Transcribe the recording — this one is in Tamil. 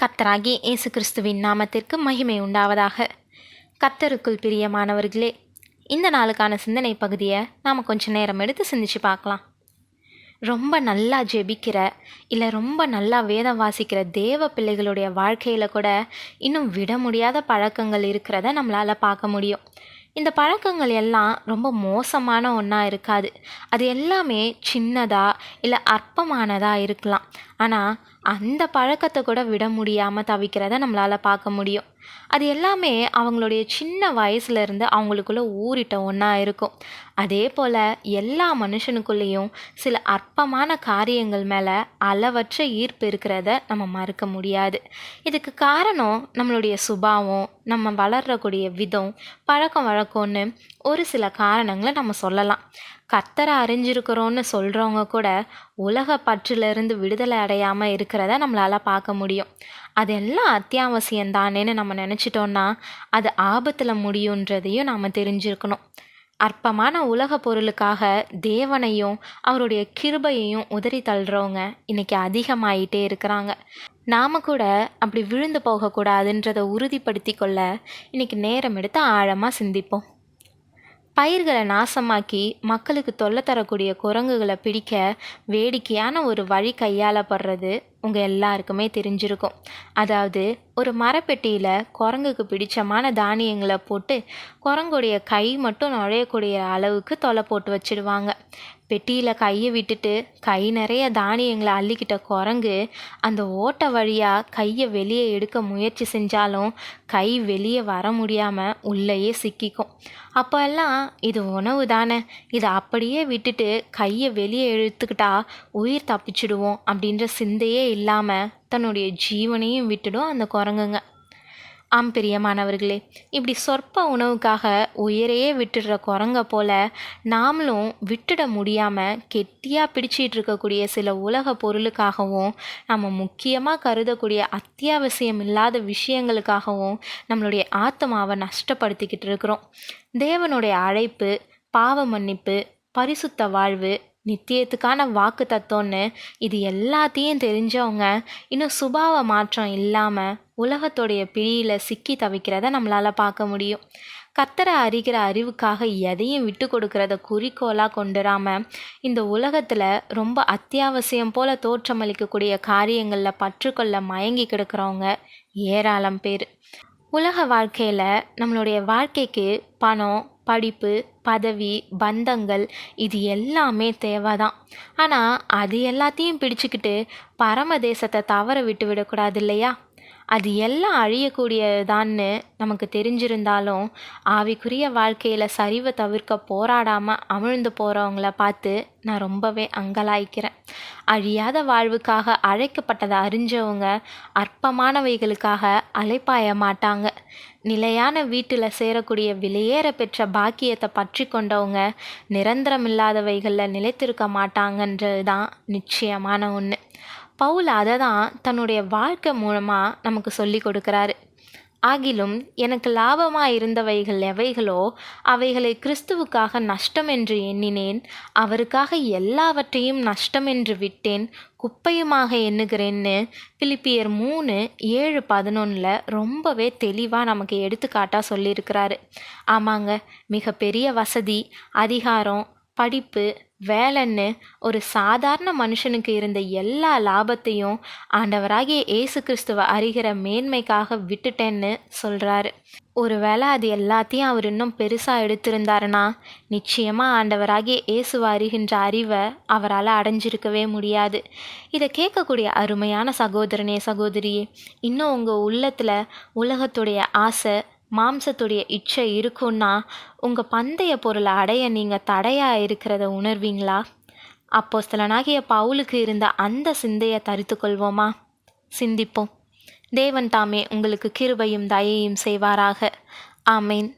கர்த்தராகிய இயேசு கிறிஸ்துவின் நாமத்திற்கு மகிமை உண்டாவதாக. கர்த்தருக்குள் பிரியமானவர்களே, இந்த நாளுக்கான சிந்தனை பகுதியை நாம் கொஞ்சம் நேரம் எடுத்து சிந்திச்சு பார்க்கலாம். ரொம்ப நல்லா ஜெபிக்கிற இல்லை ரொம்ப நல்லா வேதம் வாசிக்கிற தேவ பிள்ளைகளுடைய வாழ்க்கையில் கூட இன்னும் விட முடியாத பழக்கங்கள் இருக்கிறத நம்மளால் பார்க்க முடியும். இந்த பழக்கங்கள் எல்லாம் ரொம்ப மோசமான ஒன்றா இருக்காது. அது எல்லாமே சின்னதாக இல்லை அற்பமானதாக இருக்கலாம். ஆனால் அந்த பழக்கத்தை கூட விட முடியாமல் தவிக்கிறத நம்மளால் பார்க்க முடியும். அது எல்லாமே அவங்களுடைய சின்ன வயசுலேருந்து அவங்களுக்குள்ளே ஊறிட்ட ஒன்றா இருக்கும். அதே போல் எல்லா மனுஷனுக்குள்ளேயும் சில அற்பமான காரியங்கள் மேலே அளவற்ற ஈர்ப்பு இருக்கிறத நம்ம மறுக்க முடியாது. இதுக்கு காரணம் நம்மளுடைய சுபாவம், நம்ம வளரக்கூடிய விதம், பழக்கம் வழக்கம்னு ஒரு சில காரணங்களை நம்ம சொல்லலாம். கர்த்தரை அறிஞ்சிருக்கிறோன்னு சொல்கிறவங்க கூட உலக பற்றிலிருந்து விடுதலை அடையாமல் இருக்கிறத நம்மளால் பார்க்க முடியும். அதெல்லாம் அத்தியாவசியம்தானேன்னு நம்ம நினச்சிட்டோன்னா அது ஆபத்தில் முடியுன்றதையும் நாம் தெரிஞ்சிருக்கணும். அற்பமான உலக பொருளுக்காக தேவனையும் அவருடைய கிருபையையும் உதறி தள்ளுறவங்க இன்றைக்கி அதிகமாயிட்டே இருக்கிறாங்க. நாம் கூட அப்படி விழுந்து போகக்கூடாதுன்றதை உறுதிப்படுத்தி கொள்ள இன்றைக்கி நேரம் எடுத்து ஆழமாக சிந்திப்போம். பயிர்களை நாசமாக்கி மக்களுக்கு தொல்லை தரக்கூடிய குரங்குகளை பிடிக்க வேடிக்கையான ஒரு வழி கையாளப்படுறது உங்கள் எல்லாருக்குமே தெரிஞ்சிருக்கும். அதாவது ஒரு மரப்பெட்டியில் குரங்குக்கு பிடிச்சமான தானியங்களை போட்டு குரங்குடைய கை மட்டும் நுழையக்கூடிய அளவுக்கு தொலை போட்டு வச்சிடுவாங்க. பெட்டியில் கையை விட்டுட்டு கை நிறைய தானியங்களை அள்ளிக்கிட்ட குரங்கு அந்த ஓட்டை வழியாக கையை வெளியே எடுக்க முயற்சி செஞ்சாலும் கை வெளியே வர முடியாமல் உள்ளேயே சிக்கிக்கும். அப்போ எல்லாம் இது உணவு தானே, இதை அப்படியே விட்டுட்டு கையை வெளியே இழுத்துக்கிட்டா உயிர் தப்பிச்சிடுவோம் அப்படின்ற சிந்தையே இல்லாமல் தன்னுடைய ஜீவனையும் விட்டுடும் அந்த குரங்குங்க. ஆம் பிரியமானவர்களே, இப்படி சொற்ப உணவுக்காக உயிரையே விட்டுடுற குரங்க போல நாமளும் விட்டுட முடியாமல் கெட்டியாக பிடிச்சிட்டு இருக்கக்கூடிய சில உலக பொருளுக்காகவும் நம்ம முக்கியமாக கருதக்கூடிய அத்தியாவசியம் இல்லாத விஷயங்களுக்காகவும் நம்மளுடைய ஆத்மாவை நஷ்டப்படுத்திக்கிட்டு இருக்கிறோம். தேவனுடைய அழைப்பு, பாவ மன்னிப்பு, பரிசுத்த வாழ்வு, நித்தியத்துக்கான வாக்கு தத்துவம்னு இது எல்லாத்தையும் தெரிஞ்சவங்க இன்னும் சுபாவ மாற்றம் இல்லாமல் உலகத்தோடைய பிடியில் சிக்கி தவிக்கிறத நம்மளால் பார்க்க முடியும். கர்த்தரை அறிகிற அறிவுக்காக எதையும் விட்டு கொடுக்கறத குறிக்கோளாக கொண்டுராமல் இந்த உலகத்தில் ரொம்ப அத்தியாவசியம் போல் தோற்றமளிக்கக்கூடிய காரியங்களில் பற்றுக்கொள்ள மயங்கி கிடக்கிறவங்க ஏராளம் பேர். உலக வாழ்க்கையில் நம்மளுடைய வாழ்க்கைக்கு பணம், படிப்பு, பதவி, பந்தங்கள் இது எல்லாமே தேவைதான். ஆனால் அது எல்லாத்தையும் பிடிச்சிக்கிட்டு பரமதேசத்தை தவற விட்டு விடக்கூடாது இல்லையா? அது எல்லாம் அழியக்கூடியதான்னு நமக்கு தெரிஞ்சிருந்தாலும் ஆவிக்குரிய வாழ்க்கையில் சரிவை தவிர்க்க போராடாமல் அமிழ்ந்து போகிறவங்கள பார்த்து நான் ரொம்பவே அங்கலாய்க்கிறேன். அழியாத வாழ்வுக்காக அழைக்கப்பட்டதை அறிஞ்சவங்க அற்பமானவைகளுக்காக அலைப்பாய மாட்டாங்க. நிலையான வீட்டில் சேரக்கூடிய விலையேற பெற்ற பாக்கியத்தை பற்றி கொண்டவங்க நிரந்தரமில்லாதவைகளில் நிலைத்திருக்க மாட்டாங்கன்றது தான் நிச்சயமான ஒன்று. பவுல் அதை தான் தன்னுடைய வாழ்க்கை மூலமாக நமக்கு சொல்லி கொடுக்குறாரு. ஆகிலும் எனக்கு லாபமாக இருந்தவைகள் எவைகளோ அவைகளை கிறிஸ்துவுக்காக நஷ்டம் என்று எண்ணினேன், அவருக்காக எல்லாவற்றையும் நஷ்டம் என்று விட்டேன், குப்பையுமாக எண்ணுகிறேன்னு பிலிப்பியர் 3:7-11 ரொம்பவே தெளிவாக நமக்கு எடுத்துக்காட்டாக சொல்லியிருக்கிறாரு. ஆமாங்க, மிகப்பெரிய வசதி, அதிகாரம், படிப்பு, வேலைன்னு ஒரு சாதாரண மனுஷனுக்கு இருந்த எல்லா லாபத்தையும் ஆண்டவராகிய இயேசு கிறிஸ்துவை அறிகிற மேன்மைக்காக விட்டுட்டேன்னு சொல்கிறாரு. ஒருவேளை அது எல்லாத்தையும் அவர் இன்னும் பெருசாக எடுத்திருந்தாருன்னா நிச்சயமாக ஆண்டவராகிய இயேசுவை அறிகின்ற அறிவை அவரால் அடைஞ்சிருக்கவே முடியாது. இதை கேட்கக்கூடிய அருமையான சகோதரனே, சகோதரியே, இன்னும் உங்கள் உள்ளத்தில் உலகத்துடைய ஆசை, மாம்சத்துடைய இச்சை இருக்குன்னா உங்கள் பந்தய பொருளை அடைய நீங்கள் தடையாக இருக்கிறத உணர்வீங்களா? அப்போஸ்தலனாகிய பவுலுக்கு இருந்த அந்த சிந்தையை தரித்து கொள்வோமா? சிந்திப்போம். தேவன் தாமே உங்களுக்கு கிருபையும் தயையும் செய்வாராக. ஆமேன்.